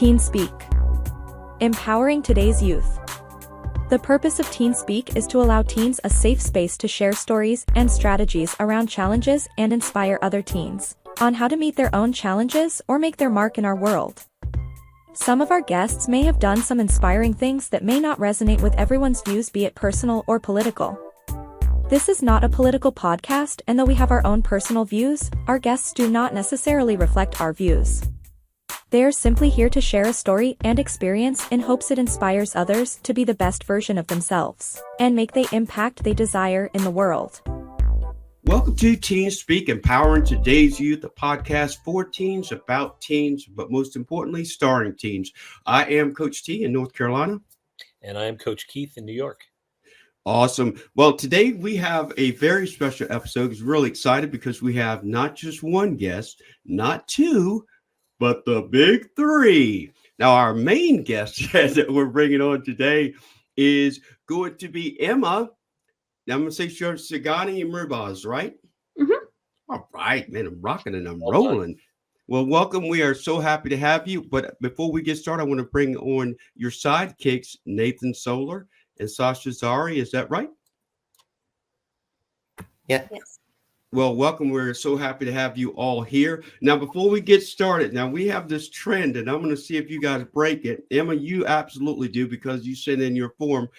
TeenSpeak. Empowering today's youth. The purpose of TeenSpeak is to allow teens a safe space to share stories and strategies around challenges and inspire other teens on how to meet their own challenges or make their mark in our world. Some of our guests may have done some inspiring things that may not resonate with everyone's views, be it personal or political. This is not a political podcast, and though we have our own personal views, our guests do not necessarily reflect our views. They are simply here to share a story and experience in hopes it inspires others to be the best version of themselves and make the impact they desire in the world. Welcome to TeenSpeak, Empowering Today's Youth, a podcast for teens, about teens, but most importantly, starring teens. I am Coach T in North Carolina. And I am Coach Keith in New York. Awesome. Well, today we have a very special episode. I'm really excited because we have not just one guest, not two, but the big three. Now, our main guest that we're bringing on today is going to be Emma. Now, I'm going to say Saighani-Mirbaz, right? Mm-hmm. All right, man, I'm rocking and I'm rolling. Well, welcome. We are so happy to have you. But before we get started, I want to bring on your sidekicks, Nathan Solar and Sasha Zaree. Is that right? Yeah. Yes. Well, welcome. We're so happy to have you all here. Now, before we get started, now we have this trend, and I'm going to see if you guys break it. Emma, you absolutely do, because you sent in your form.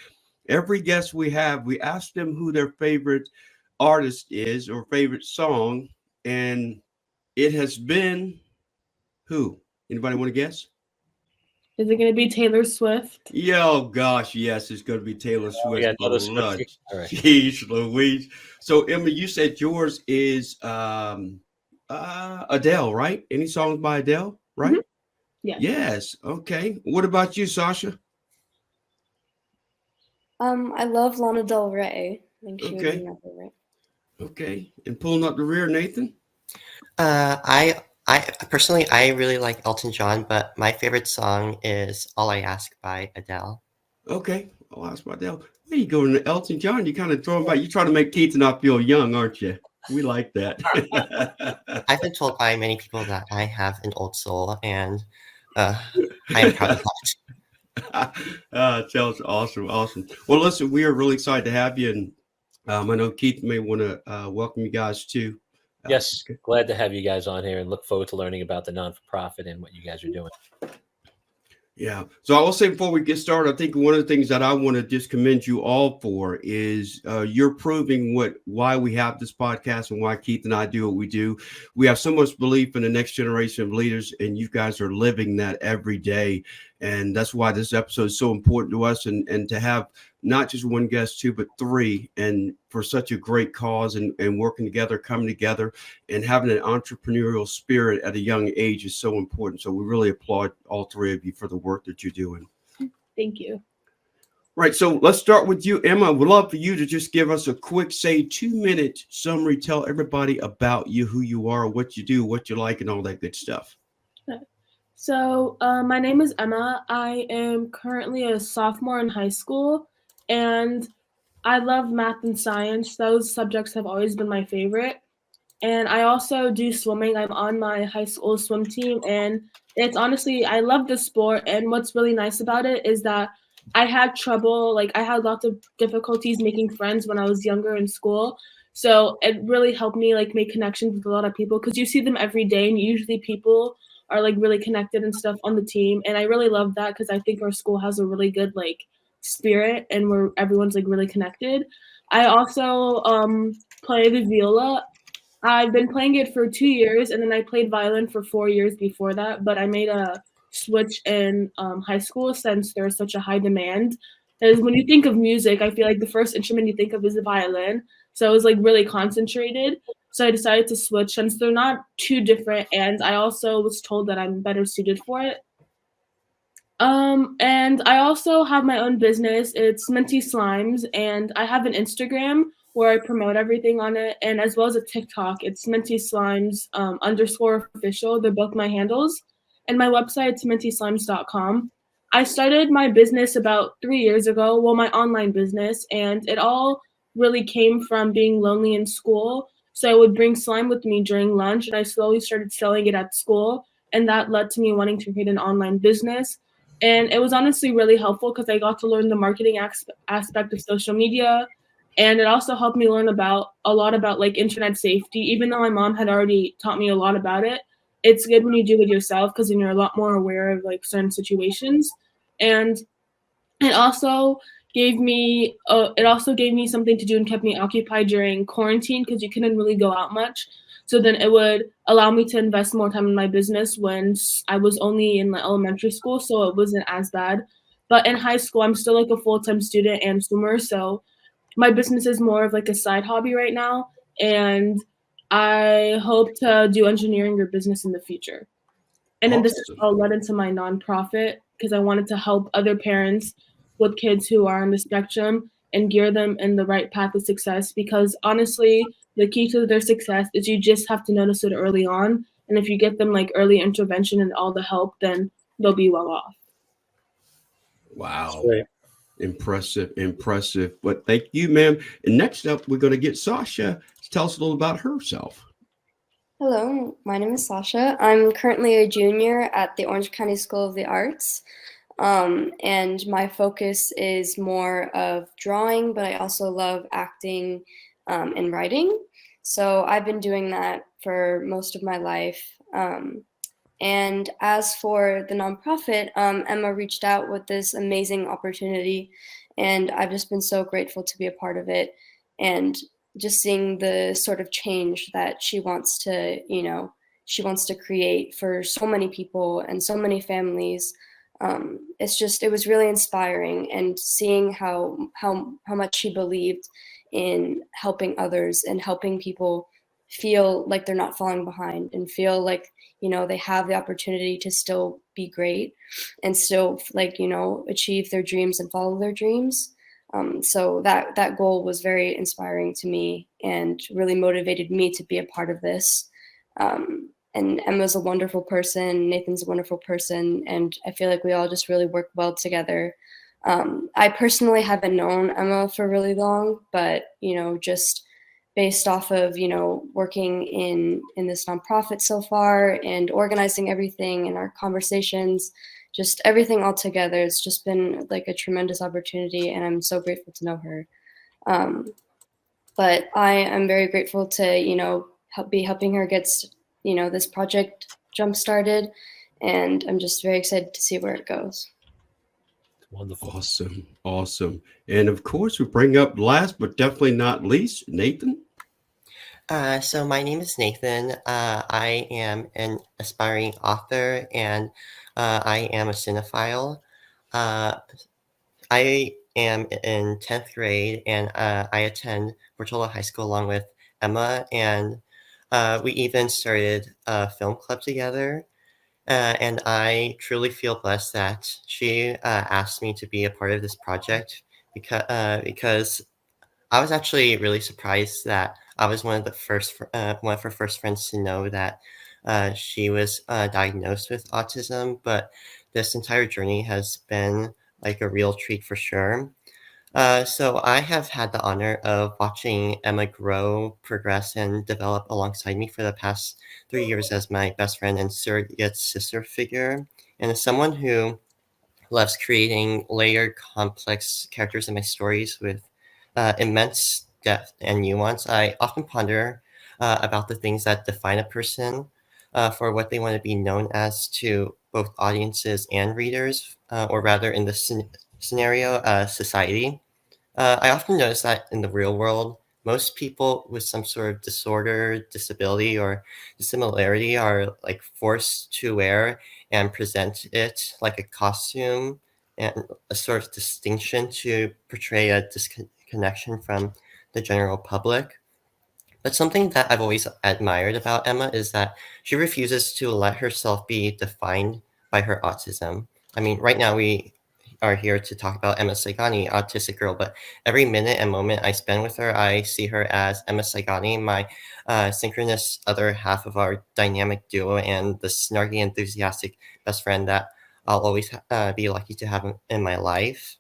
Every guest we have, we ask them who their favorite artist is or favorite song, and it has been who? Anybody want to guess? Is it going to be Taylor Swift? Yeah, oh gosh, yes, it's going to be Taylor Swift. Yeah, another Swift. All right. Jeez Louise. So, Emma, you said yours is Adele, right? Any songs by Adele, right? Mm-hmm. Yeah. Yes. Okay. What about you, Sasha? I love Lana Del Rey. I think she would be my favorite. Okay. And pulling up the rear, Nathan? I personally, I really like Elton John, but my favorite song is All I Ask by Adele. Okay. I'll ask by Adele. There you go, Elton John. You kind of throw him back. You try to make Keith and I feel young, aren't you? We like that. I've been told by many people that I have an old soul, and I am proud of that. Sounds awesome. Well, listen, we are really excited to have you, and I know Keith may want to welcome you guys too. Yes, glad to have you guys on here and look forward to learning about the non-for-profit and what you guys are doing. Yeah. So I will say before we get started, I think one of the things that I want to just commend you all for is you're proving why we have this podcast and why Keith and I do what we do. We have so much belief in the next generation of leaders, and you guys are living that every day. And that's why this episode is so important to us, and to have not just one guest, two, but three, and for such a great cause, and working together, coming together, and having an entrepreneurial spirit at a young age is so important. So we really applaud all three of you for the work that you're doing. Thank you. Right. So let's start with you, Emma. We'd love for you to just give us a quick, 2-minute summary. Tell everybody about you, who you are, what you do, what you like, and all that good stuff. So my name is Emma. I am currently a sophomore in high school, and I love math and science. Those subjects have always been my favorite. And I also do swimming. I'm on my high school swim team, and it's honestly, I love the sport. And what's really nice about it is that I had trouble, I had lots of difficulties making friends when I was younger in school. So it really helped me make connections with a lot of people, because you see them every day, and usually people are really connected and stuff on the team. And I really love that, because I think our school has a really good spirit, and where everyone's really connected. I also play the viola. I've been playing it for 2 years, and then I played violin for 4 years before that, but I made a switch in high school since there's such a high demand. Because when you think of music, I feel like the first instrument you think of is the violin. So it was really concentrated. So I decided to switch since they're not too different, and I also was told that I'm better suited for it. And I also have my own business. It's Minty Slimes, and I have an Instagram where I promote everything on it, and as well as a TikTok. It's Minty Slimes _official. They're both my handles. And my website's mintyslimes.com. I started my business about 3 years ago, my online business, and it all really came from being lonely in school. So I would bring slime with me during lunch, and I slowly started selling it at school. and that led to me wanting to create an online business. And it was honestly really helpful because I got to learn the marketing aspect of social media, and it also helped me learn a lot about like internet safety. Even though my mom had already taught me a lot about it, it's good when you do it yourself because then you're a lot more aware of like certain situations. And it also gave me something to do and kept me occupied during quarantine because you couldn't really go out much. So then it would allow me to invest more time in my business when I was only in like elementary school, so it wasn't as bad. But in high school, I'm still like a full-time student and swimmer, so my business is more of like a side hobby right now, and I hope to do engineering or business in the future. And then this all led into my nonprofit because I wanted to help other parents with kids who are on the spectrum and gear them in the right path of success. Because honestly, the key to their success is you just have to notice it early on. And if you get them like early intervention and all the help, then they'll be well off. Wow. Impressive. But thank you, ma'am. And next up, we're going to get Sasha to tell us a little about herself. Hello, my name is Sasha. I'm currently a junior at the Orange County School of the Arts, and my focus is more of drawing, but I also love acting and writing. So I've been doing that for most of my life. And as for the nonprofit, Emma reached out with this amazing opportunity, and I've just been so grateful to be a part of it. And just seeing the sort of change that she wants to create for so many people and so many families. It was really inspiring, and seeing how much she believed in helping others and helping people feel like they're not falling behind and feel like, they have the opportunity to still be great and still achieve their dreams and follow their dreams. So that goal was very inspiring to me and really motivated me to be a part of this. And Emma's a wonderful person, Nathan's a wonderful person, and I feel like we all just really work well together. I personally haven't known Emma for really long, but, just based off of, working in this nonprofit so far and organizing everything in our conversations, just everything all together, it's just been like a tremendous opportunity, and I'm so grateful to know her. But I am very grateful to, be helping her get, this project jump started, and I'm just very excited to see where it goes. Wonderful. Awesome. And of course, we bring up last but definitely not least, Nathan. So my name is Nathan. I am an aspiring author, and I am a cinephile. I am in 10th grade, and I attend Portola High School along with Emma, and we even started a film club together. And I truly feel blessed that she asked me to be a part of this project because I was actually really surprised that I was one of her first friends to know that she was diagnosed with autism. But this entire journey has been like a real treat for sure. So I have had the honor of watching Emma grow, progress, and develop alongside me for the past 3 years as my best friend and surrogate sister figure. And as someone who loves creating layered, complex characters in my stories with immense depth and nuance, I often ponder about the things that define a person for what they want to be known as to both audiences and readers, or rather in this scenario, society. I often notice that in the real world, most people with some sort of disorder, disability, or dissimilarity are like forced to wear and present it like a costume and a sort of distinction to portray a disconnection from the general public. But something that I've always admired about Emma is that she refuses to let herself be defined by her autism. I mean, right now we are here to talk about Emma Saighani, autistic girl, but every minute and moment I spend with her, I see her as Emma Saighani, my synchronous other half of our dynamic duo, and the snarky, enthusiastic best friend that I'll always be lucky to have in my life.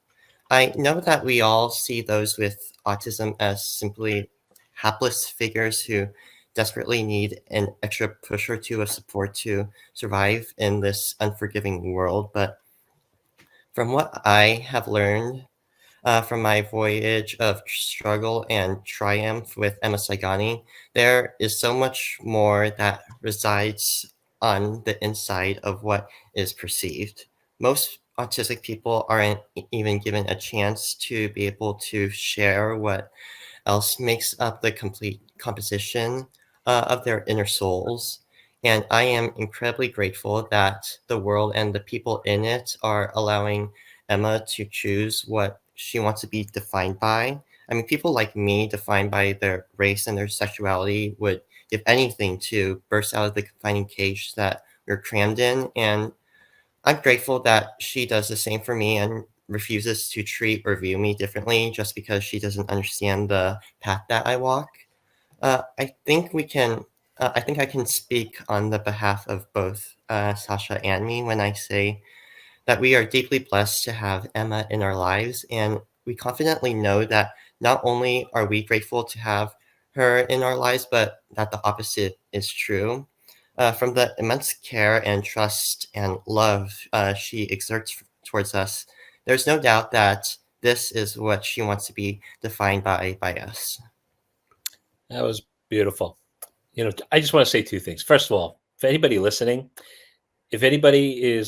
I know that we all see those with autism as simply hapless figures who desperately need an extra push or two of support to survive in this unforgiving world. But from what I have learned from my voyage of struggle and triumph with Emma Saighani, there is so much more that resides on the inside of what is perceived. Most autistic people aren't even given a chance to be able to share what else makes up the complete composition of their inner souls. And I am incredibly grateful that the world and the people in it are allowing Emma to choose what she wants to be defined by. I mean, people like me, defined by their race and their sexuality, would give anything to burst out of the confining cage that we're crammed in. And I'm grateful that she does the same for me and refuses to treat or view me differently just because she doesn't understand the path that I walk. I think we can. I think I can speak on the behalf of both Sasha and me when I say that we are deeply blessed to have Emma in our lives, and we confidently know that not only are we grateful to have her in our lives, but that the opposite is true. From the immense care and trust and love she exerts towards us, there's no doubt that this is what she wants to be defined by us. That was beautiful. I just want to say two things. First of all, for anybody listening, if anybody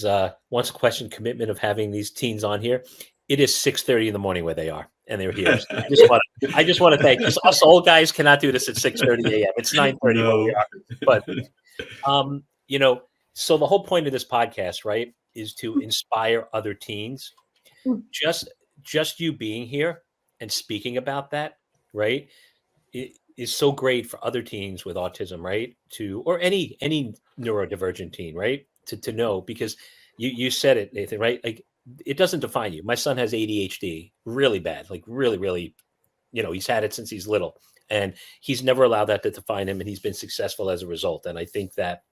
wants to question commitment of having these teens on here, it is 6:30 in the morning where they are, and they're here. So I just want to thank, because us old guys cannot do this at 6:30 a.m. It's 9:30 where we are. But so the whole point of this podcast, right, is to inspire other teens. Just you being here and speaking about that, right, it is so great for other teens with autism, right, or any neurodivergent teen, right, to know, because you said it, Nathan, right, like it doesn't define you. My son has ADHD really bad, like really, really, he's had it since he's little, and he's never allowed that to define him, and he's been successful as a result. And I think that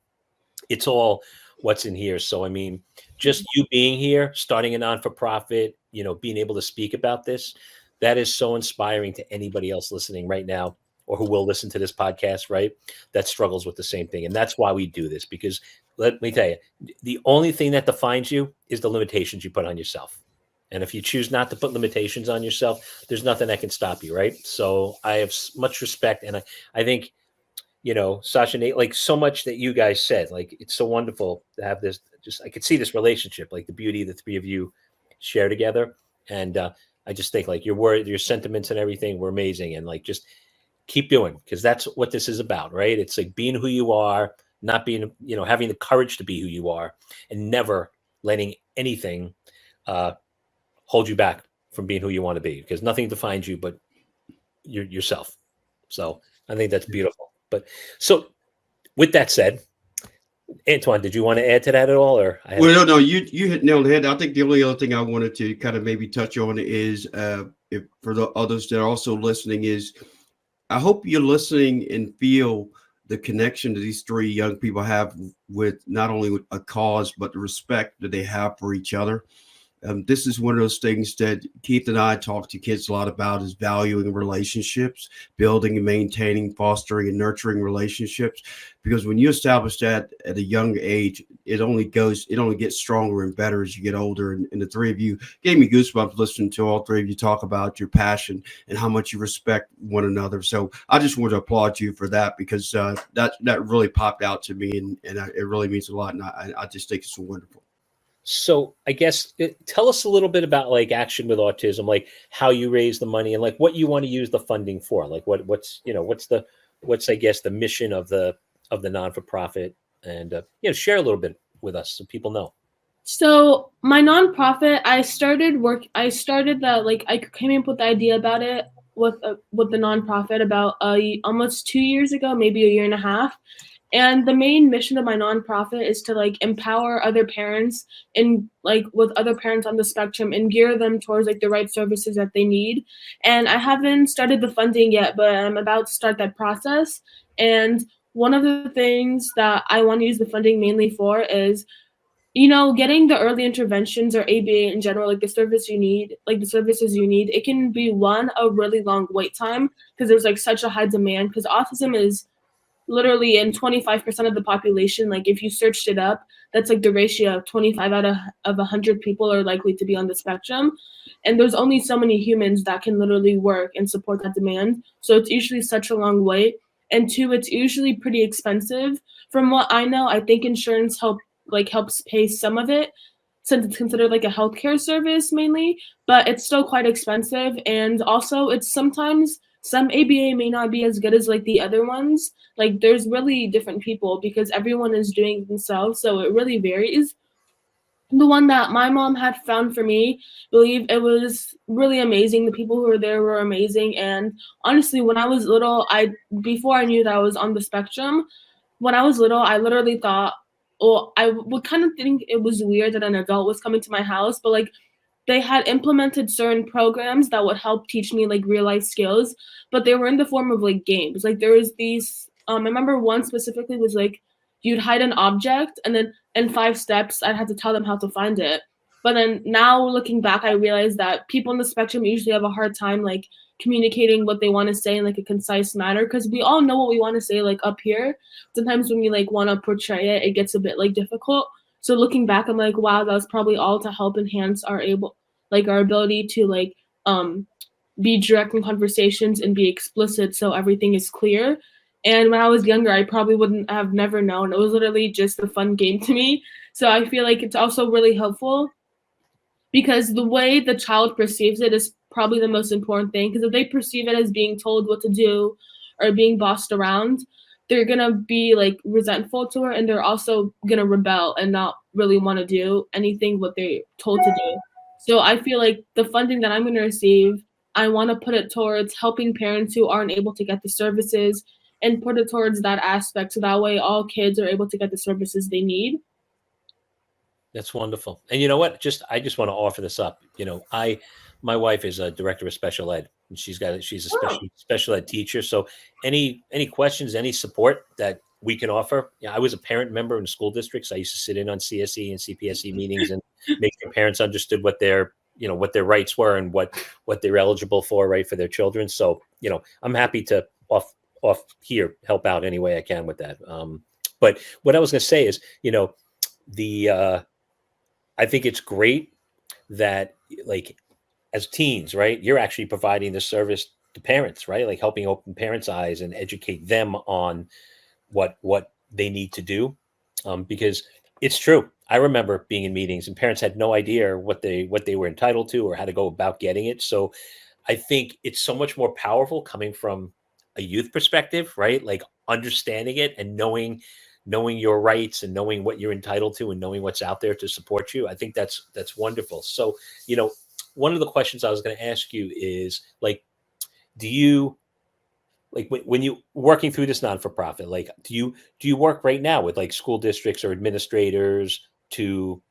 it's all what's in here. So, I mean, just you being here, starting a non-for-profit, being able to speak about this, that is so inspiring to anybody else listening right now, or who will listen to this podcast, right, that struggles with the same thing. And that's why we do this, because let me tell you, the only thing that defines you is the limitations you put on yourself. And if you choose not to put limitations on yourself, there's nothing that can stop you, right? So I have much respect. And I think, Sasha, Nate, like so much that you guys said, like it's so wonderful to have this, I could see this relationship, like the beauty the three of you share together. And I just think like your sentiments and everything were amazing. And like, just keep doing, because that's what this is about, right? It's like being who you are, not being, having the courage to be who you are, and never letting anything hold you back from being who you want to be, because nothing defines you but yourself. So I think that's beautiful. But so with that said, Antoine, did you want to add to that at all? Or Well, no, you hit nail on the head. I think the only other thing I wanted to kind of maybe touch on is if for the others that are also listening is, I hope you're listening and feel the connection that these three young people have with not only a cause, but the respect that they have for each other. This is one of those things that Keith and I talk to kids a lot about, is valuing relationships, building and maintaining, fostering and nurturing relationships. Because when you establish that at a young age, it only gets stronger and better as you get older. And the three of you gave me goosebumps listening to all three of you talk about your passion and how much you respect one another. So I just want to applaud you for that, because that really popped out to me, and it really means a lot. And I just think it's wonderful. So I guess tell us a little bit about like Action with Autism, like how you raise the money and like what you want to use the funding for. Like what's I guess the mission of the non-for-profit, and share a little bit with us so people know. So my nonprofit, I came up with the idea about it with the nonprofit about almost 2 years ago, maybe a year and a half. And the main mission of my nonprofit is to like empower other parents and like with other parents on the spectrum and gear them towards like the right services that they need. And I haven't started the funding yet, but I'm about to start that process. And one of the things that I want to use the funding mainly for is, getting the early interventions or ABA in general, like the services you need, it can be a really long wait time because there's like such a high demand, because autism is literally in 25% of the population, like if you searched it up, that's like the ratio of 25 out of 100 people are likely to be on the spectrum. And there's only so many humans that can literally work and support that demand. So it's usually such a long wait. And two, it's usually pretty expensive. From what I know, I think insurance helps pay some of it, since it's considered like a healthcare service mainly, but it's still quite expensive. And also it's sometimes some ABA may not be as good as like the other ones. Like there's really different people because everyone is doing it themselves, so it really varies. The one that my mom had found for me, believe it was really amazing. The people who were there were amazing. And honestly, when I was little, before I knew that I was on the spectrum, when I was little, I literally thought, well, I would kind of think it was weird that an adult was coming to my house, but like they had implemented certain programs that would help teach me like real life skills, but they were in the form of like games. Like there was these, I remember one specifically was like you'd hide an object and then in 5 steps I'd have to tell them how to find it. But then now looking back, I realized that people on the spectrum usually have a hard time like communicating what they want to say in like a concise manner, because we all know what we want to say like up here. Sometimes when we like want to portray it, it gets a bit like difficult. So looking back, I'm like, wow, that was probably all to help enhance our ability to be direct in conversations and be explicit so everything is clear. And when I was younger, I probably wouldn't have never known. It was literally just a fun game to me. So I feel like it's also really helpful because the way the child perceives it is probably the most important thing. Because if they perceive it as being told what to do or being bossed around, they're gonna be like resentful to her, and they're also gonna rebel and not really want to do anything what they're told to do. So I feel like the funding that I'm gonna receive, I want to put it towards helping parents who aren't able to get the services and put it towards that aspect, so that way all kids are able to get the services they need. That's wonderful. And you know what? I just want to offer this up. My wife is a director of special ed, and she's a special ed teacher. So any questions, any support that we can offer. I was a parent member in school districts. I used to sit in on CSE and CPSE meetings and make sure parents understood what their rights were and what they're eligible for, right, for their children. So, I'm happy to off here help out any way I can with that. But what I was going to say is, I think it's great that like as teens, right, you're actually providing the service to parents, right? Like helping open parents' eyes and educate them on what they need to do. Because it's true. I remember being in meetings and parents had no idea what they were entitled to or how to go about getting it. So I think it's so much more powerful coming from a youth perspective, right? Like understanding it and knowing your rights and knowing what you're entitled to and knowing what's out there to support you. I think that's wonderful. So, one of the questions I was going to ask you is like, do you like when you working through this non-for-profit, like, do you work right now with like school districts or administrators to,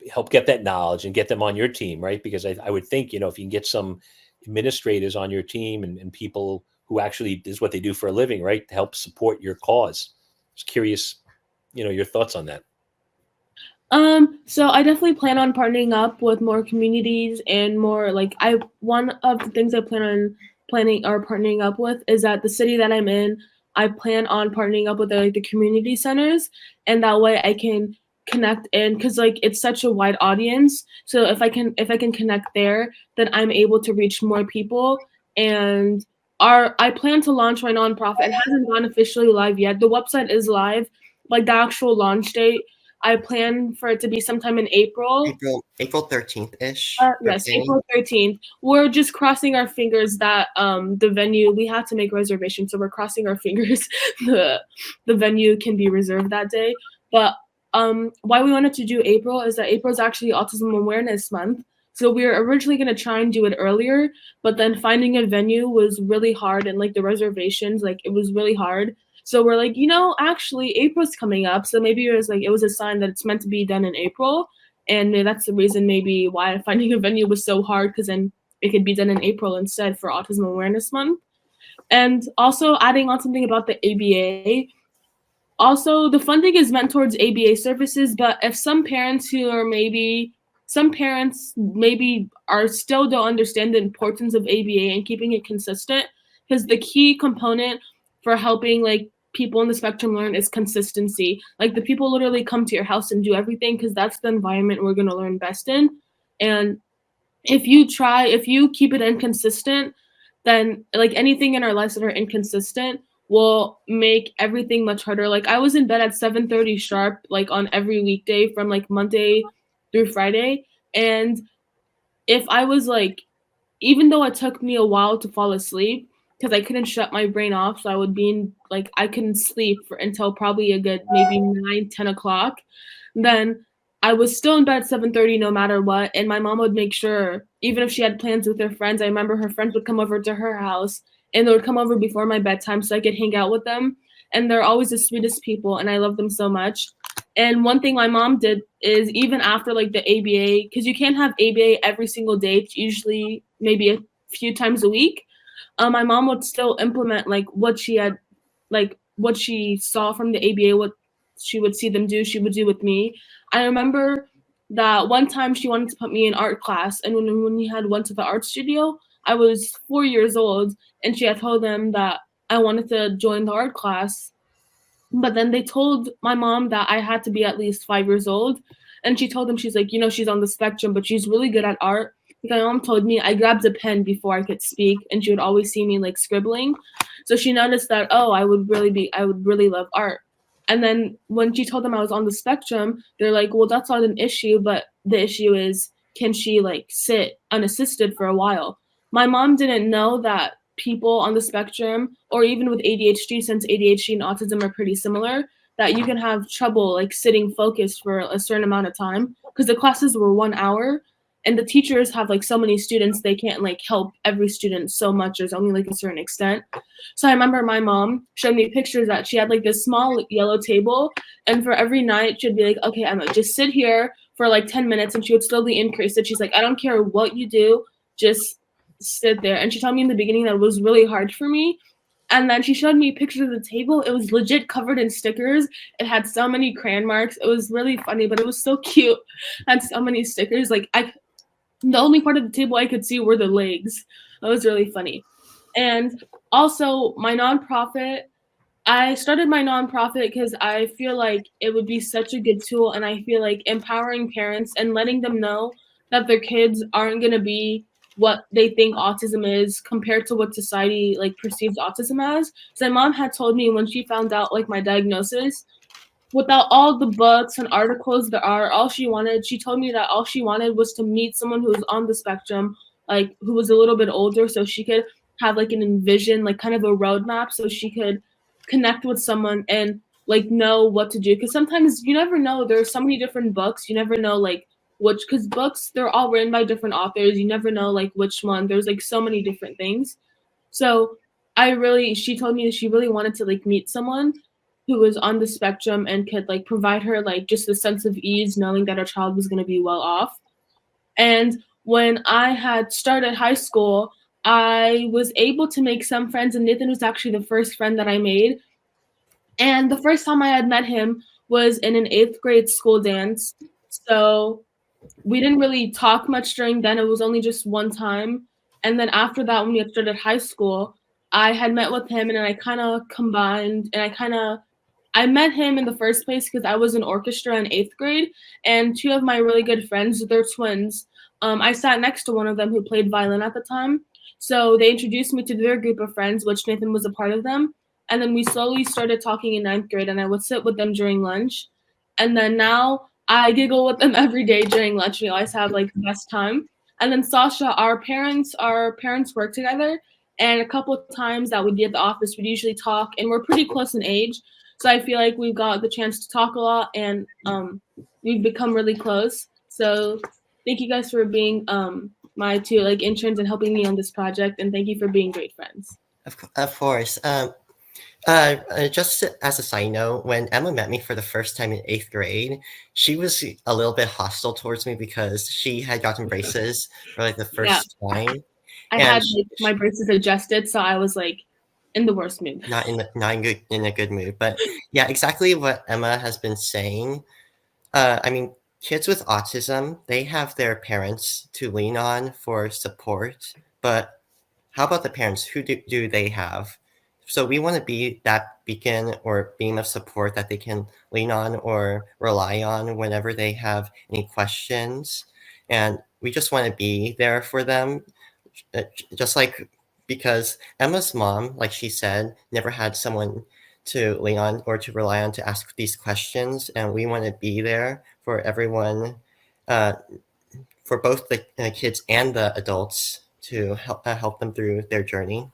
help get that knowledge and get them on your team, right? Because I would think, if you can get some administrators on your team and people who actually is what they do for a living, right, to help support your cause. Just curious, your thoughts on that. So I definitely plan on partnering up with more communities and more one of the things I plan on partnering up with is that the city that I'm in, I plan on partnering up with the community centers, and that way I can connect in, because it's such a wide audience. So if I can connect there, then I'm able to reach more people. And I plan to launch my nonprofit. It hasn't gone officially live yet. The website is live, like the actual launch date, I plan for it to be sometime in April. April 13th-ish. Yes, April 13th. We're just crossing our fingers that the venue, we have to make reservations, so we're crossing our fingers the venue can be reserved that day. But why we wanted to do April is that April is actually Autism Awareness Month. So we were originally going to try and do it earlier, but then finding a venue was really hard, and the reservations, it was really hard. So we're like, actually April's coming up, so maybe it was a sign that it's meant to be done in April, and that's the reason maybe why finding a venue was so hard, because then it could be done in April instead for Autism Awareness Month. And also adding on something about the ABA. Also, the funding is meant towards ABA services, but if some parents maybe are still don't understand the importance of ABA and keeping it consistent, because the key component for helping like people in the spectrum learn is consistency. Like the people literally come to your house and do everything because that's the environment we're going to learn best in. And if you keep it inconsistent, then like anything in our lives that are inconsistent will make everything much harder. Like I was in bed at 7:30 sharp, like on every weekday from like Monday through Friday. And if I was like, even though it took me a while to fall asleep, because I couldn't shut my brain off, so I would be in like I couldn't sleep for until probably a good maybe 9-10 o'clock. Then I was still in bed at 7:30 no matter what, and my mom would make sure, even if she had plans with her friends, I remember her friends would come over to her house, and they would come over before my bedtime so I could hang out with them. And they're always the sweetest people, and I love them so much. And one thing my mom did is even after like the ABA, because you can't have ABA every single day, it's usually maybe a few times a week. My mom would still implement like what she saw from the ABA, what she would see them do, she would do with me. I remember that one time she wanted to put me in art class, and when we had went to the art studio, I was 4 years old, and she had told them that I wanted to join the art class. But then they told my mom that I had to be at least 5 years old. And she told them, she's like, she's on the spectrum, but she's really good at art. Like my mom told me I grabbed a pen before I could speak, and she would always see me like scribbling. So she noticed that, I would really love art. And then when she told them I was on the spectrum, they're like, well, that's not an issue, but the issue is, can she like sit unassisted for a while? My mom didn't know that people on the spectrum, or even with ADHD, since ADHD and autism are pretty similar, that you can have trouble like sitting focused for a certain amount of time because the classes were 1 hour and the teachers have like so many students, they can't like help every student so much. There's only like a certain extent. So I remember my mom showed me pictures that she had like this small yellow table, and for every night she'd be like, okay, Emma, just sit here for like 10 minutes, and she would slowly increase it. She's like, I don't care what you do, just sit there. And she told me in the beginning that it was really hard for me. And then she showed me pictures of the table. It was legit covered in stickers. It had so many crayon marks. It was really funny, but it was so cute. It had so many stickers. Like the only part of the table I could see were the legs. It was really funny. And also my nonprofit, I started my nonprofit because I feel like it would be such a good tool, and I feel like empowering parents and letting them know that their kids aren't going to be what they think autism is compared to what society like perceives autism as. So my mom had told me when she found out like my diagnosis, without all the books and articles there are, she told me that all she wanted was to meet someone who was on the spectrum, like who was a little bit older, so she could have like an envision, like kind of a roadmap, so she could connect with someone and like know what to do. Because sometimes you never know, there's so many different books, you never know like which, because books, they're all written by different authors, you never know like which one, there's like so many different things. So she told me that she really wanted to like meet someone who was on the spectrum and could like provide her like just a sense of ease knowing that her child was going to be well off. And when I had started high school, I was able to make some friends, and Nathan was actually the first friend that I made. And the first time I had met him was in an 8th grade school dance. So we didn't really talk much during then. It was only just one time. And then after that, when we had started high school, I had met with him, and then I kind of combined, and I met him in the first place because I was in orchestra in 8th grade, and two of my really good friends, they're twins. I sat next to one of them who played violin at the time. So they introduced me to their group of friends, which Nathan was a part of them. And then we slowly started talking in 9th grade, and I would sit with them during lunch. And then now I giggle with them every day during lunch. We always have like the best time. And then Sasha, our parents work together. And a couple of times that we'd be at the office, we'd usually talk, and we're pretty close in age. So I feel like we've got the chance to talk a lot, and we've become really close. So thank you guys for being my two like interns and helping me on this project, and thank you for being great friends. Of course. Just as a side note, when Emma met me for the first time in 8th grade, she was a little bit hostile towards me because she had gotten braces for like the first time. I had like, my braces adjusted, so I was like in the worst mood. Not in a good mood. But yeah, exactly what Emma has been saying. I mean, kids with autism, they have their parents to lean on for support. But how about the parents? Who do they have? So we want to be that beacon or beam of support that they can lean on or rely on whenever they have any questions. And we just want to be there for them. Just like, because Emma's mom, like she said, never had someone to lean on or to rely on to ask these questions. And we want to be there for everyone, for both the kids and the adults, to help them through their journey.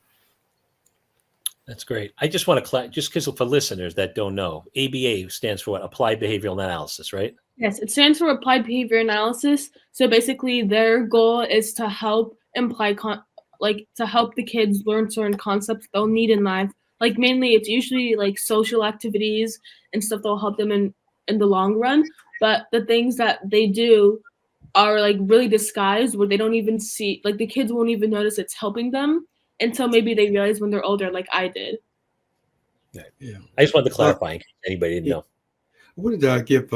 That's great. I just want to just because for listeners that don't know, ABA stands for what? Applied Behavioral Analysis, right? Yes, it stands for Applied Behavior Analysis. So basically, their goal is to help to help the kids learn certain concepts they'll need in life. Like mainly, it's usually like social activities and stuff that'll help them in the long run. But the things that they do are like really disguised, where they don't even see, like the kids won't even notice it's helping them until maybe they realize when they're older, like I did. Yeah. I just wanted to clarify in case anybody didn't know. I wanted to give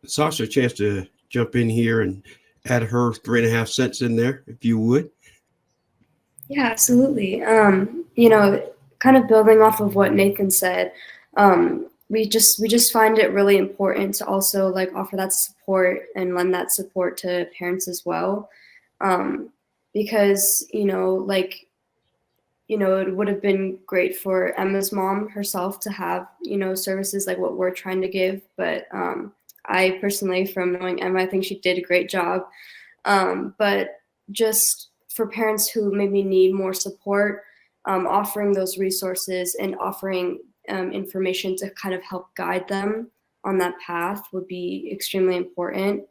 Sasha a chance to jump in here and add her 3.5 cents in there, if you would. Yeah, absolutely. Kind of building off of what Nathan said, we just find it really important to also like offer that support and lend that support to parents as well, because it would have been great for Emma's mom herself to have, services like what we're trying to give. But I personally, from knowing Emma, I think she did a great job. But just for parents who maybe need more support, offering those resources and offering information to kind of help guide them on that path would be extremely important,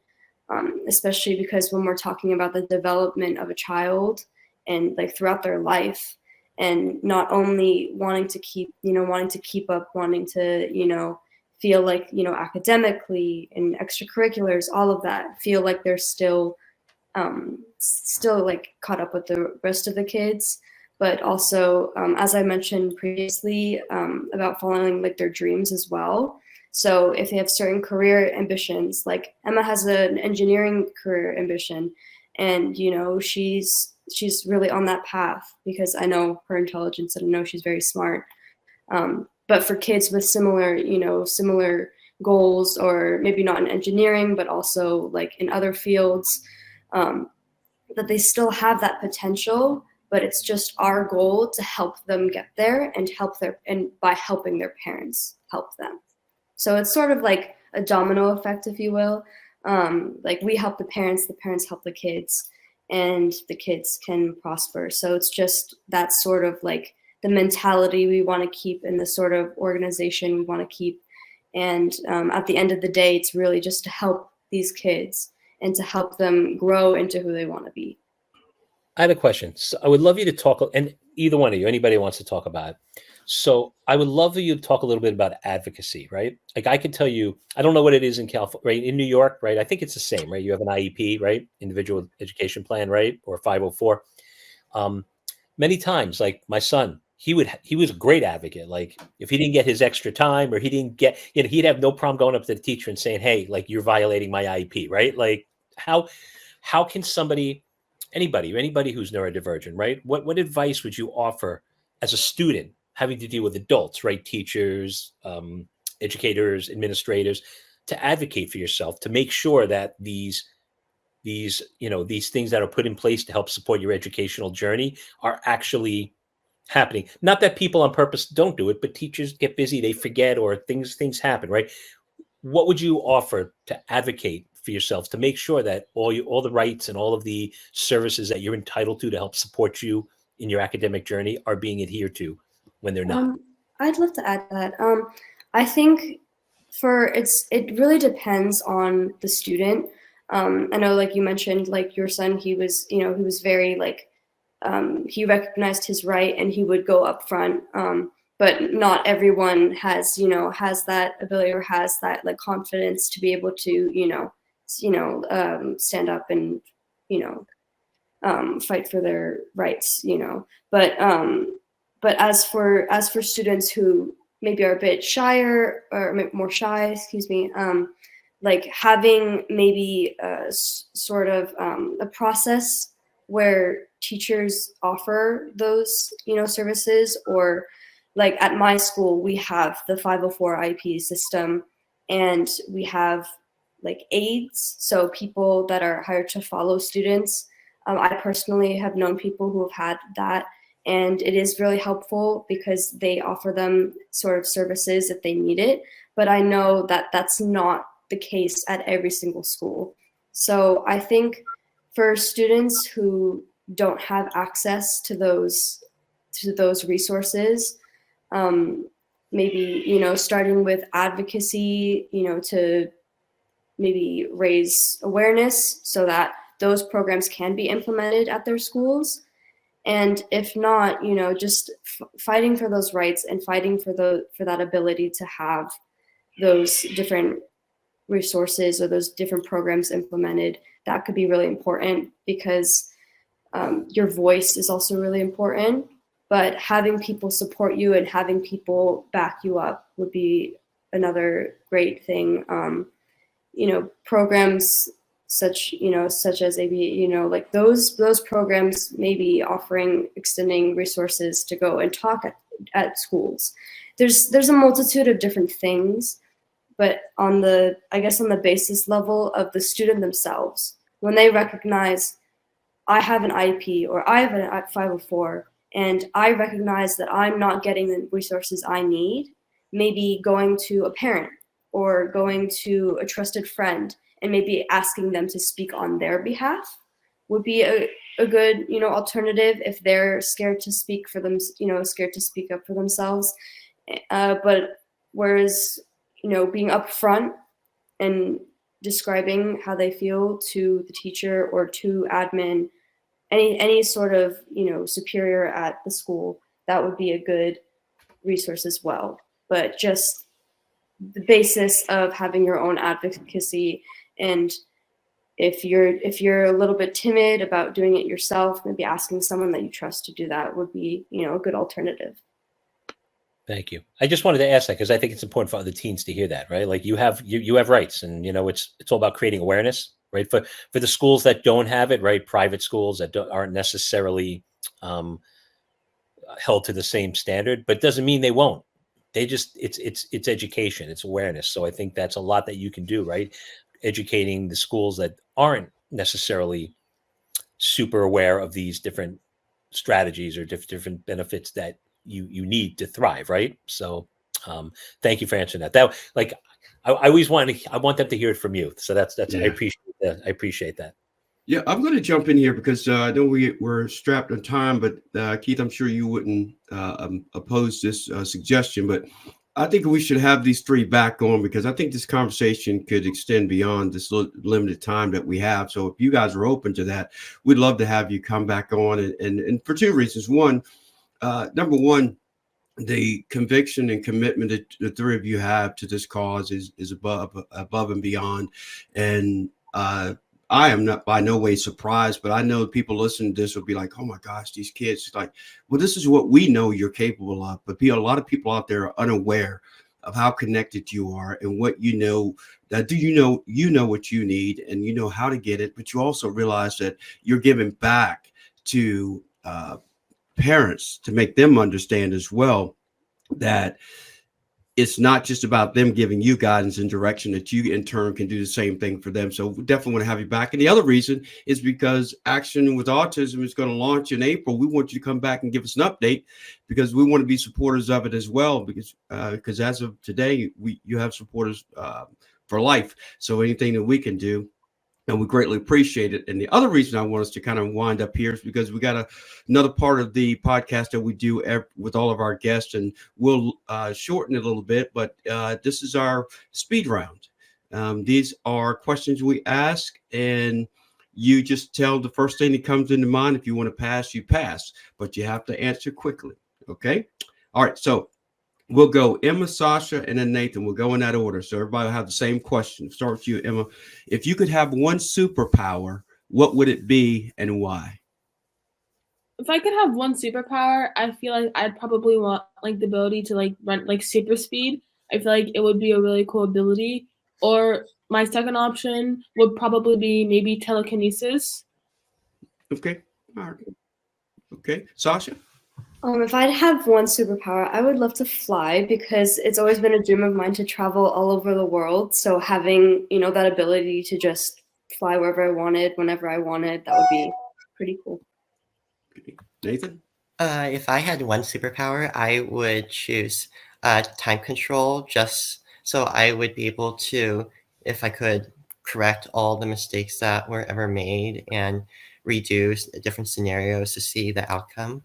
especially because when we're talking about the development of a child and like throughout their life, and not only wanting to keep up, wanting to, feel like, academically and extracurriculars, all of that, feel like they're still like caught up with the rest of the kids. But also, as I mentioned previously, about following like their dreams as well. So if they have certain career ambitions, like Emma has an engineering career ambition, and, she's really on that path because I know her intelligence and I know she's very smart. But for kids with similar goals, or maybe not in engineering, but also like in other fields, that they still have that potential, but it's just our goal to help them get there and by helping their parents help them. So it's sort of like a domino effect, if you will. Like we help the parents help the kids, and the kids can prosper. So it's just that sort of like the mentality we want to keep and the sort of organization we want to keep. And at the end of the day, it's really just to help these kids and to help them grow into who they want to be. I had a question. So I would love you to talk, and either one of you, anybody wants to talk about it. So I would love for you to talk a little bit about advocacy, right? Like I can tell you, I don't know what it is in California, right? In New York, right? I think it's the same, right? You have an IEP, right? Individual Education Plan, right? Or 504. Many times, like my son, he was a great advocate. Like if he didn't get his extra time, or he didn't get, he'd have no problem going up to the teacher and saying, hey, like you're violating my IEP, right? Like how can anybody who's neurodivergent, right? What advice would you offer as a student having to deal with adults, right? Teachers, educators, administrators, to advocate for yourself, to make sure that these things that are put in place to help support your educational journey are actually happening. Not that people on purpose don't do it, but teachers get busy, they forget, or things happen, right? What would you offer to advocate for yourself to make sure that all the rights and all of the services that you're entitled to help support you in your academic journey are being adhered to when they're not? I'd love to add that. I think it really depends on the student. I know, like you mentioned, like your son, he was very like, he recognized his right and he would go up front. But not everyone has that ability or has that like confidence to be able to, stand up and, fight for their rights, But as for students who maybe are a bit shyer or more shy, like having maybe a sort of a process where teachers offer those, services, or like at my school, we have the 504 IP system, and we have like aides, so people that are hired to follow students. I personally have known people who have had that, and it is really helpful because they offer them sort of services if they need it. But I know that that's not the case at every single school. So I think for students who don't have access to those resources, maybe, you know, starting with advocacy, you know, to maybe raise awareness so that those programs can be implemented at their schools. And if not, you know, just fighting for those rights and fighting for that ability to have those different resources or those different programs implemented, that could be really important, because your voice is also really important. But having people support you and having people back you up would be another great thing. You know, programs such as maybe, you know, like those programs maybe offering, extending resources to go and talk at schools. There's a multitude of different things, but on the basis level of the student themselves, when they recognize I have an IP or I have an 504, and I recognize that I'm not getting the resources I need, maybe going to a parent or going to a trusted friend and maybe asking them to speak on their behalf would be a good, you know, alternative if they're scared to speak for them, you know, scared to speak up for themselves. But whereas, you know, being upfront and describing how they feel to the teacher or to admin, any sort of, you know, superior at the school, that would be a good resource as well. But just the basis of having your own advocacy, and if you're a little bit timid about doing it yourself, maybe asking someone that you trust to do that would be, you know, a good alternative. Thank you. I just wanted to ask that because I think it's important for other teens to hear that, right? Like you have rights, and you know it's all about creating awareness, right? For the schools that don't have it, right? Private schools that aren't necessarily held to the same standard, but doesn't mean they won't. They just it's education, it's awareness. So I think that's a lot that you can do, right? Educating the schools that aren't necessarily super aware of these different strategies or different benefits that you need to thrive, right? So thank you for answering that. That, like, I always want them to hear it from you. So that's Yeah. I appreciate that. Yeah, I'm going to jump in here because I know we're strapped on time, but Keith, I'm sure you wouldn't oppose this suggestion, but I think we should have these three back on because I think this conversation could extend beyond this limited time that we have. So if you guys are open to that, we'd love to have you come back on, and for two reasons. One, number one, the conviction and commitment that the three of you have to this cause is above and beyond, and I am not by no way surprised, but I know people listening to this will be like, oh my gosh, these kids, like, well, this is what we know you're capable of. But a lot of people out there are unaware of how connected you are and what you know. You know what you need and you know how to get it, but you also realize that you're giving back to parents to make them understand as well that it's not just about them giving you guidance and direction, that you in turn can do the same thing for them. So we definitely want to have you back. And the other reason is because Action with Autism is going to launch in April. We want you to come back and give us an update because we want to be supporters of it as well. Because as of today, you have supporters for life. So anything that we can do, and we greatly appreciate it. And the other reason I want us to kind of wind up here is because we got another part of the podcast that we do with all of our guests, and we'll shorten it a little bit, but this is our speed round. These are questions we ask, and you just tell the first thing that comes into mind. If you want to pass, you pass, but you have to answer quickly. Okay? All right. So we'll go Emma, Sasha, and then Nathan. We'll go in that order. So everybody will have the same question. Start with you, Emma. If you could have one superpower, what would it be and why? If I could have one superpower, I feel like I'd probably want like the ability to like run like super speed. I feel like it would be a really cool ability. Or my second option would probably be maybe telekinesis. Okay. All right. Okay. Sasha? If I'd have one superpower, I would love to fly because it's always been a dream of mine to travel all over the world. So having, that ability to just fly wherever I wanted, whenever I wanted, that would be pretty cool. Nathan? If I had one superpower, I would choose time control, just so I would be able to, if I could, correct all the mistakes that were ever made and redo different scenarios to see the outcome.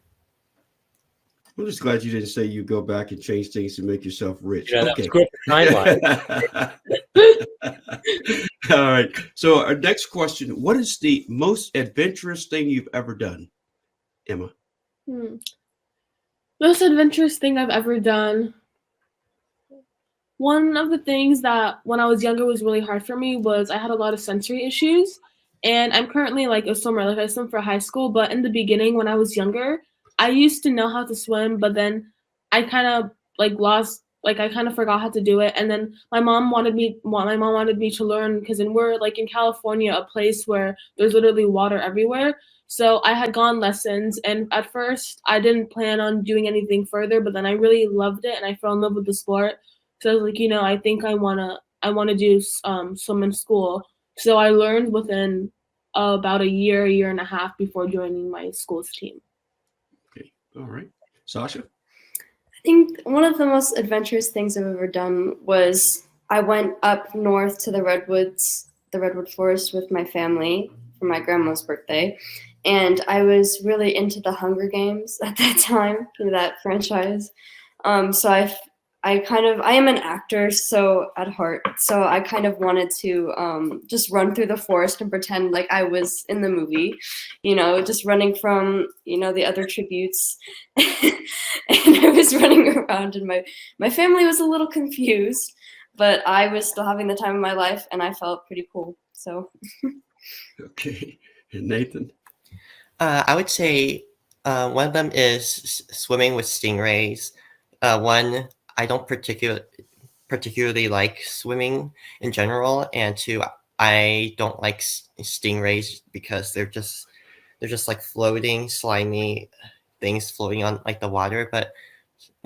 I'm just glad you didn't say you go back and change things to make yourself rich. That Okay. was great timeline. All right. So our next question, what is the most adventurous thing you've ever done, Emma? Most adventurous thing I've ever done. One of the things that when I was younger was really hard for me was I had a lot of sensory issues. And I'm currently like a swimmer, like I swim for high school. But in the beginning, when I was younger, I used to know how to swim, but then I kind of I kind of forgot how to do it. And then my mom wanted me to learn because we're like in California, a place where there's literally water everywhere. So I had gone lessons, and at first I didn't plan on doing anything further, but then I really loved it and I fell in love with the sport. So I was like, I think I wanna do swim in school. So I learned within about a year and a half before joining my school's team. Okay. All right. Sasha? I think one of the most adventurous things I've ever done was I went up north to the redwood forest with my family for my grandma's birthday. And I was really into the Hunger Games at that time, that franchise. So I am an actor, so at heart. So I kind of wanted to just run through the forest and pretend like I was in the movie, just running from, the other tributes. And I was running around, and my family was a little confused, but I was still having the time of my life, and I felt pretty cool. So. Okay. And Nathan? I would say one of them is swimming with stingrays. One, I don't particularly like swimming in general, and two, I don't like stingrays because they're just like floating, slimy things floating on like the water. But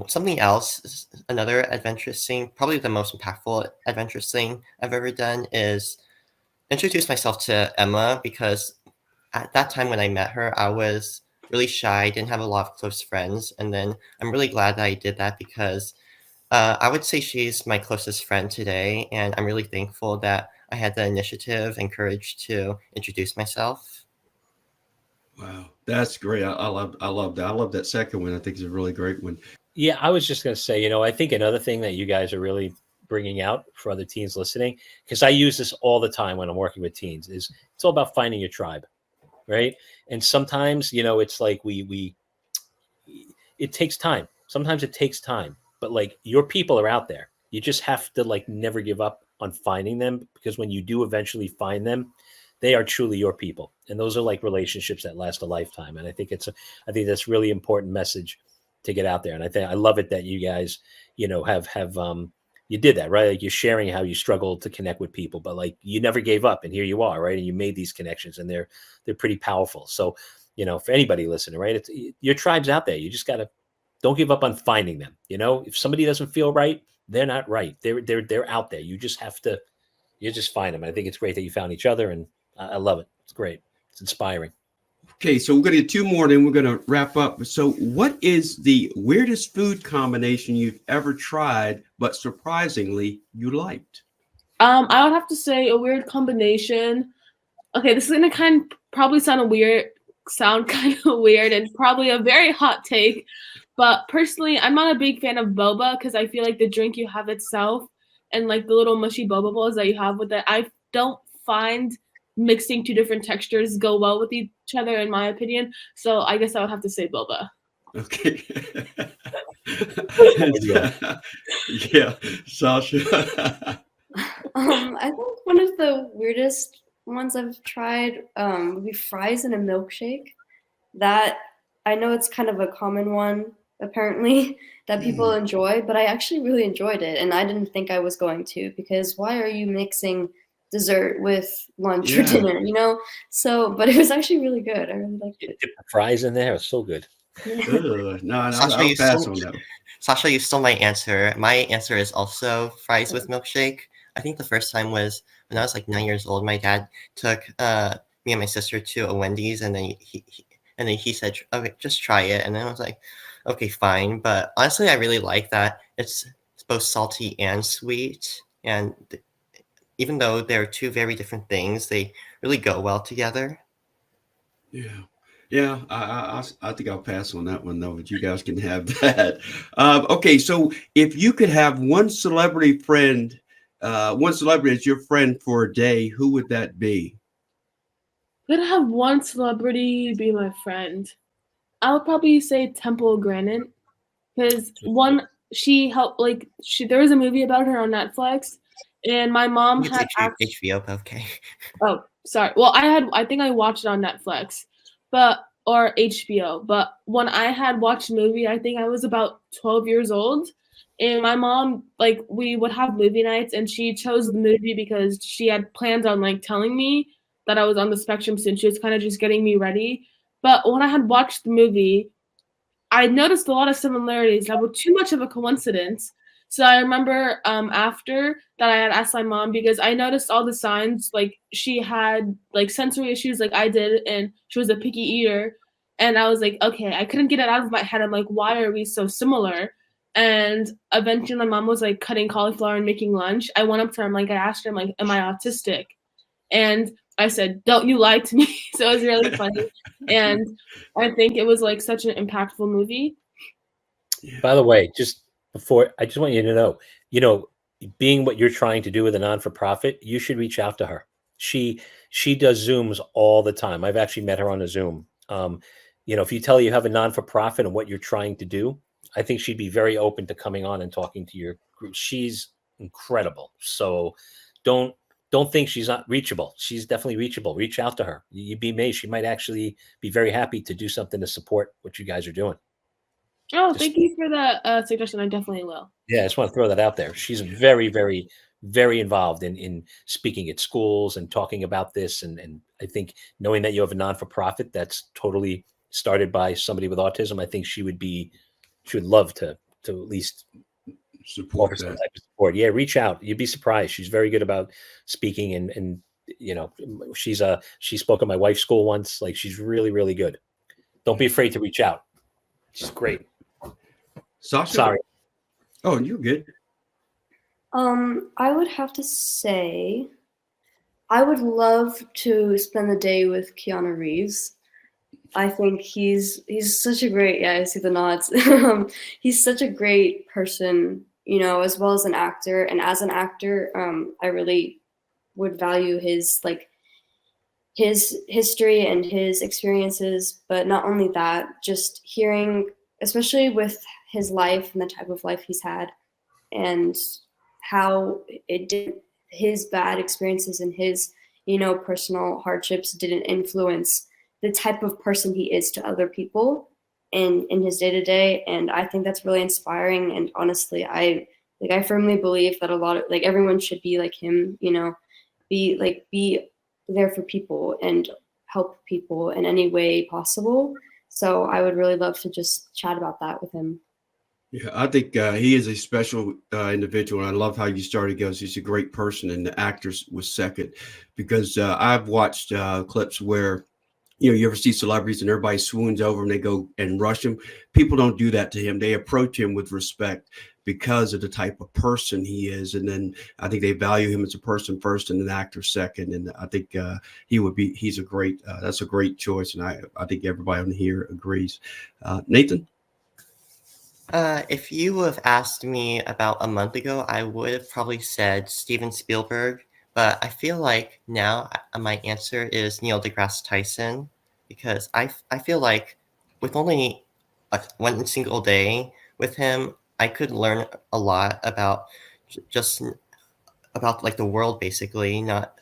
something else, another adventurous thing, probably the most impactful adventurous thing I've ever done is introduce myself to Emma, because at that time when I met her, I was really shy, didn't have a lot of close friends. And then I'm really glad that I did that because I would say she's my closest friend today. And I'm really thankful that I had the initiative and courage to introduce myself. Wow, that's great. I love that. I love that second one. I think it's a really great one. Yeah, I was just going to say, I think another thing that you guys are really bringing out for other teens listening, because I use this all the time when I'm working with teens, is it's all about finding your tribe. Right. And sometimes, it's like it takes time. Sometimes it takes time, but like your people are out there. You just have to like never give up on finding them, because when you do eventually find them, they are truly your people. And those are like relationships that last a lifetime. And I think that's really important message to get out there. And I love it that you guys, have you did that, right? Like you're sharing how you struggled to connect with people, but like you never gave up, and here you are, right? And you made these connections, and they're pretty powerful. So, for anybody listening, right? Your tribe's out there. You just don't give up on finding them. If somebody doesn't feel right, they're not right. They're out there. You just find them. And I think it's great that you found each other, and I love it. It's great. It's inspiring. Okay, so we're going to get two more, then we're going to wrap up. So what is the weirdest food combination you've ever tried, but surprisingly you liked? I would have to say a weird combination. Okay, this is going to probably sound kind of weird and probably a very hot take. But personally, I'm not a big fan of boba, because I feel like the drink you have itself and like the little mushy boba balls that you have with it, I don't find mixing two different textures go well with each other, in my opinion. So I guess I would have to say boba. Okay. Yeah, Sasha. I think one of the weirdest ones I've tried would be fries in a milkshake. That, I know it's kind of a common one, apparently, that people enjoy, but I actually really enjoyed it, and I didn't think I was going to, because why are you mixing dessert with lunch or dinner, So, but it was actually really good. I really liked it. Dip the fries in there. It's so good. No, Sasha, I'll pass on that one. Sasha, you stole my answer. My answer is also fries with milkshake. I think the first time was when I was like 9 years old. My dad took me and my sister to a Wendy's, and then he said, "Okay, just try it." And then I was like, "Okay, fine." But honestly, I really like that. It's both salty and sweet, and even though they're two very different things, they really go well together. Yeah. Yeah, I think I'll pass on that one though, but you guys can have that. Okay, so if you could have one celebrity friend, one celebrity as your friend for a day, who would that be? Could have one celebrity be my friend. I would probably say Temple Grandin, because one, she helped, like, there was a movie about her on Netflix, and my I mom think had it's HBO, but okay. Oh, sorry. Well, I think I watched it on Netflix, or HBO. But when I had watched the movie, I think I was about 12 years old, and my mom, like, we would have movie nights, and she chose the movie because she had planned on, like, telling me that I was on the spectrum, since she was kind of just getting me ready. But when I had watched the movie, I noticed a lot of similarities that were too much of a coincidence. So I remember after that I had asked my mom, because I noticed all the signs, like she had like sensory issues like I did, and she was a picky eater. And I was like, okay, I couldn't get it out of my head. I'm like, why are we so similar? And eventually my mom was like cutting cauliflower and making lunch. I went up to her, I asked her, I'm like, am I autistic? And I said, don't you lie to me. So it was really funny. And I think it was like such an impactful movie. By the way, just before, I just want you to know, being what you're trying to do with a non-for-profit, you should reach out to her. She does Zooms all the time. I've actually met her on a Zoom. If you tell her you have a non-for-profit and what you're trying to do, I think she'd be very open to coming on and talking to your group. She's incredible. So don't think she's not reachable. She's definitely reachable. Reach out to her. You'd be amazed. She might actually be very happy to do something to support what you guys are doing. Oh, thank you for that suggestion. I definitely will. Yeah, I just want to throw that out there. She's very, very, very involved in speaking at schools and talking about this. And I think knowing that you have a non-for-profit that's totally started by somebody with autism, I think she would love to at least Support offer some that. type of support. Yeah, reach out. You'd be surprised. She's very good about speaking, and she spoke at my wife's school once. Like, she's really, really good. Don't be afraid to reach out. She's great. Sasha? Sorry. Oh, you're good. I would have to say I would love to spend the day with Keanu Reeves. I think he's such a great, yeah, I see the nods. He's such a great person, as well as an actor. And as an actor, I really would value his history and his experiences. But not only that, just hearing, especially with his life and the type of life he's had, and how his bad experiences and his, personal hardships didn't influence the type of person he is to other people in his day-to-day. And I think that's really inspiring. And honestly, I firmly believe that a lot of, everyone should be like him, be there for people and help people in any way possible. So I would really love to just chat about that with him. Yeah, I think he is a special individual, and I love how you started. Goes, he's a great person, and the actors was second, because I've watched clips where you ever see celebrities and everybody swoons over and they go and rush him. People don't do that to him. They approach him with respect because of the type of person he is, and then I think they value him as a person first and an actor second. And I think he's a great. That's a great choice, and I think everybody on here agrees. Nathan. If you would have asked me about a month ago, I would have probably said Steven Spielberg, but I feel like now my answer is Neil deGrasse Tyson, because I feel like with only one single day with him, I could learn a lot about just about like the world, basically. Not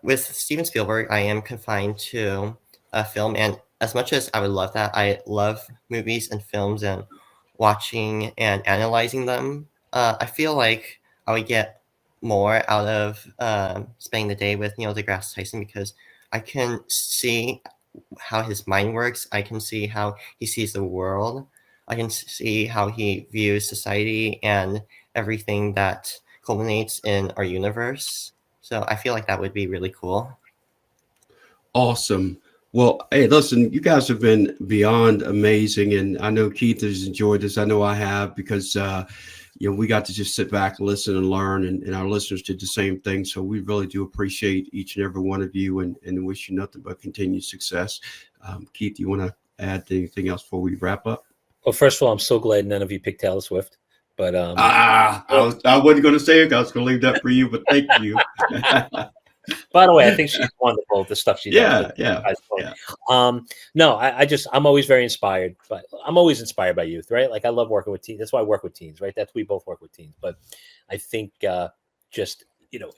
with Steven Spielberg, I am confined to a film, and as much as I would love that, I love movies and films and watching and analyzing them. I feel like I would get more out of spending the day with Neil deGrasse Tyson, because I can see how his mind works. I can see how he sees the world. I can see how he views society and everything that culminates in our universe. So I feel like that would be really cool. Awesome. Well, hey, listen, you guys have been beyond amazing, and I know Keith has enjoyed this. I know I have, because we got to just sit back and listen and learn, and our listeners did the same thing. So we really do appreciate each and every one of you, and wish you nothing but continued success. Keith, you want to add anything else before we wrap up? Well, first of all, I'm so glad none of you picked Taylor Swift. But I wasn't going to say it. I was going to leave that for you, but thank you. By the way, I think she's wonderful, the stuff she does. Yeah. No, I'm always very inspired, but I'm always inspired by youth, right? Like, I love working with teens. That's why I work with teens, right? We both work with teens. But I think just,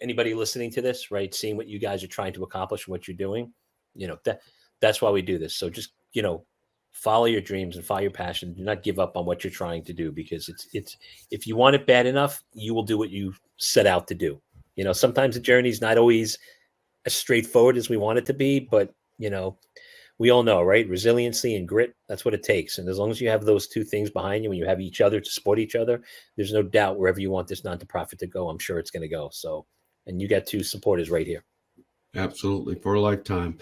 anybody listening to this, right, seeing what you guys are trying to accomplish and what you're doing, that's why we do this. So just, follow your dreams and follow your passion. Do not give up on what you're trying to do, because it's if you want it bad enough, you will do what you set out to do. Sometimes the journey is not always as straightforward as we want it to be, but we all know, right? Resiliency and grit, that's what it takes. And as long as you have those two things behind you, and you have each other to support each other, there's no doubt wherever you want this non-profit to go, I'm sure it's going to go. So, and you got two supporters right here. Absolutely, for a lifetime.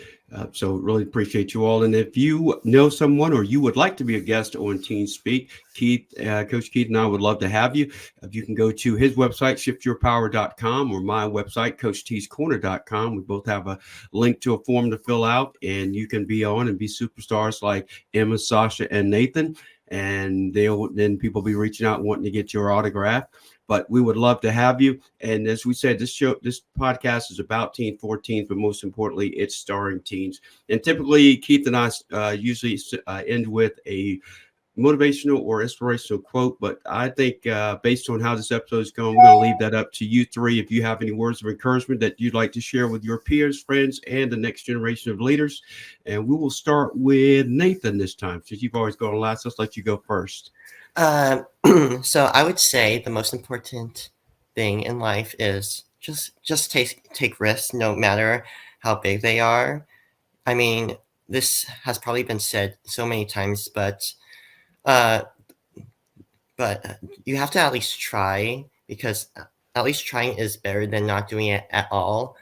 So really appreciate you all. And if you know someone, or you would like to be a guest on TeenSpeak, Coach Keith and I would love to have you. You can go to his website, shiftyourpower.com, or my website, coachtcorner.com. We both have a link to a form to fill out, and you can be on and be superstars like Emma, Sasha, and Nathan. And then people be reaching out wanting to get your autograph. But we would love to have you. And as we said, this podcast is about teens, for teens, but most importantly, it's starring teens. And typically, Keith and I usually end with a motivational or inspirational quote. But I think based on how this episode is going, we're going to leave that up to you three. If you have any words of encouragement that you'd like to share with your peers, friends, and the next generation of leaders. And we will start with Nathan this time. Since you've always gone last, let's let you go first. So I would say the most important thing in life is just take risks, no matter how big they are. I mean, this has probably been said so many times, but you have to at least try, because at least trying is better than not doing it at all.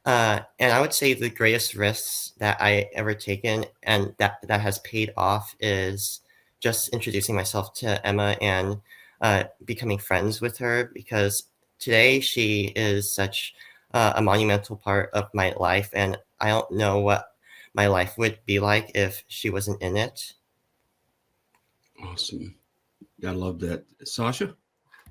And I would say the greatest risks that I ever taken, and that has paid off, is just introducing myself to Emma and becoming friends with her, because today she is such a monumental part of my life, and I don't know what my life would be like if she wasn't in it. Awesome. I love that. Sasha?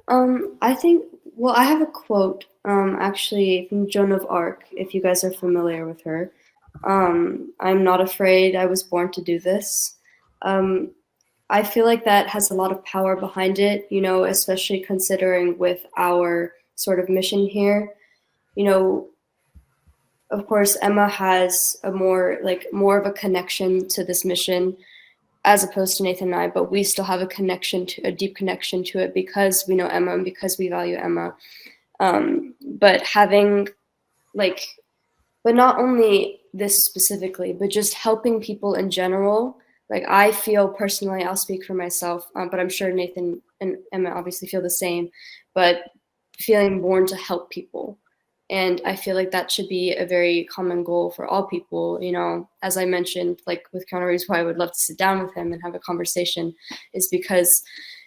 I think, well, I have a quote actually from Joan of Arc, if you guys are familiar with her. I'm not afraid, I was born to do this. I feel like that has a lot of power behind it, especially considering with our sort of mission here. Of course, Emma has more of a connection to this mission as opposed to Nathan and I, but we still have a deep connection to it because we know Emma and because we value Emma. But not only this specifically, but just helping people in general. Like, I feel personally, I'll speak for myself, but I'm sure Nathan and Emma obviously feel the same, but feeling born to help people. And I feel like that should be a very common goal for all people. As I mentioned, like with camaraderie, why I would love to sit down with him and have a conversation is because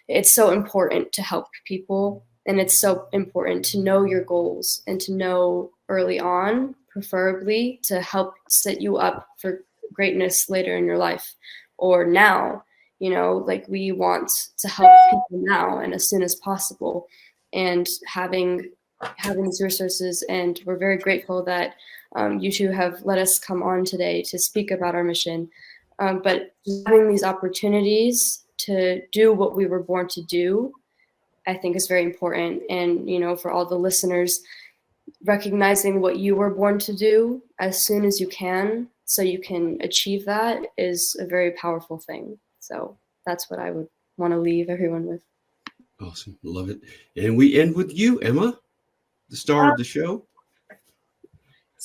it's so important to help people. And it's so important to know your goals and to know early on, preferably, to help set you up for greatness later in your life. Or now, we want to help people now and as soon as possible, and having these resources. And we're very grateful that you two have let us come on today to speak about our mission. But having these opportunities to do what we were born to do, I think is very important. And, for all the listeners, recognizing what you were born to do as soon as you can, so you can achieve that, is a very powerful thing. So that's what I would want to leave everyone with. Awesome. Love it. And we end with you, Emma, the star of the show.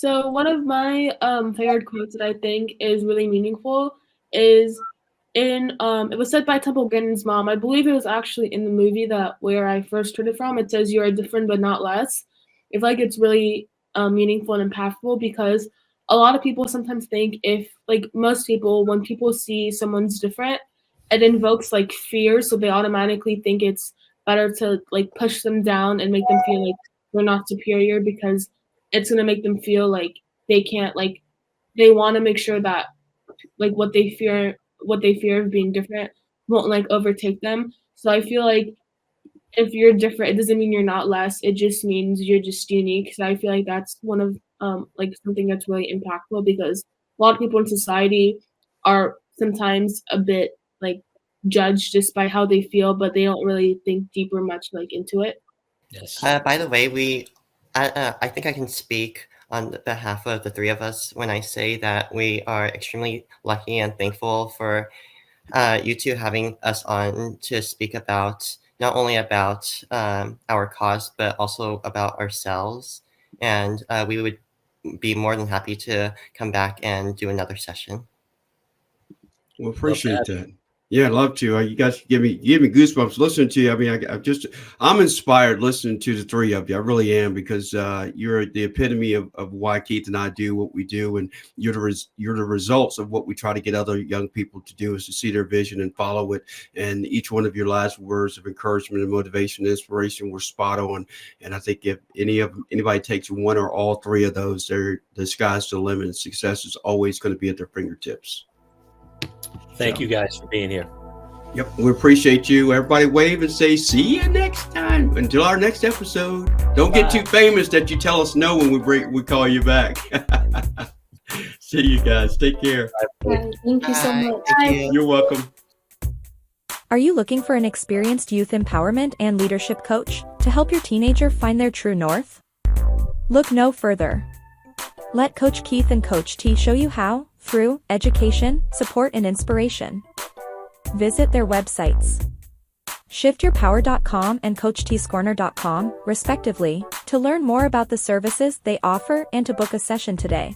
So one of my favorite quotes that I think is really meaningful is in it was said by Temple Grandin's mom. I believe it was actually in the movie that where I first heard it from. It says, "You are different, but not less." I feel like it's really meaningful and impactful because a lot of people sometimes think if like most people when people see someone's different, it invokes like fear, so they automatically think it's better to like push them down and make them feel like they're not superior because it's gonna make them feel like they can't like they want to make sure that like what they fear of being different won't like overtake them. So I feel like if you're different, it doesn't mean you're not less. It just means you're just unique. So I feel like that's one of like something that's really impactful because a lot of people in society are sometimes a bit like judged just by how they feel, but they don't really think deeper much like into it. Yes. By the way, I think I can speak on behalf of the three of us when I say that we are extremely lucky and thankful for you two having us on to speak about not only about our cause, but also about ourselves. And we would be more than happy to come back and do another session. Well, appreciate that. Yeah, I'd love to. You guys give me goosebumps listening to you. I mean, I'm inspired listening to the three of you. I really am because you're the epitome of why Keith and I do what we do, and you're the results of what we try to get other young people to do is to see their vision and follow it. And each one of your last words of encouragement and motivation, and inspiration were spot on. And I think if anybody takes one or all three of those, the sky's the limit. Success is always going to be at their fingertips. Thank you guys for being here. Yep, we appreciate you. Everybody wave and say, see you next time. Until our next episode. Don't get too famous that you tell us no when we call you back. See you guys. Take care. Thank you so much. Thank you. You're welcome. Are you looking for an experienced youth empowerment and leadership coach to help your teenager find their true north? Look no further. Let Coach Keith and Coach T show you how, through education, support, and inspiration. Visit their websites, shiftyourpower.com and coachtscorner.com, respectively, to learn more about the services they offer and to book a session today.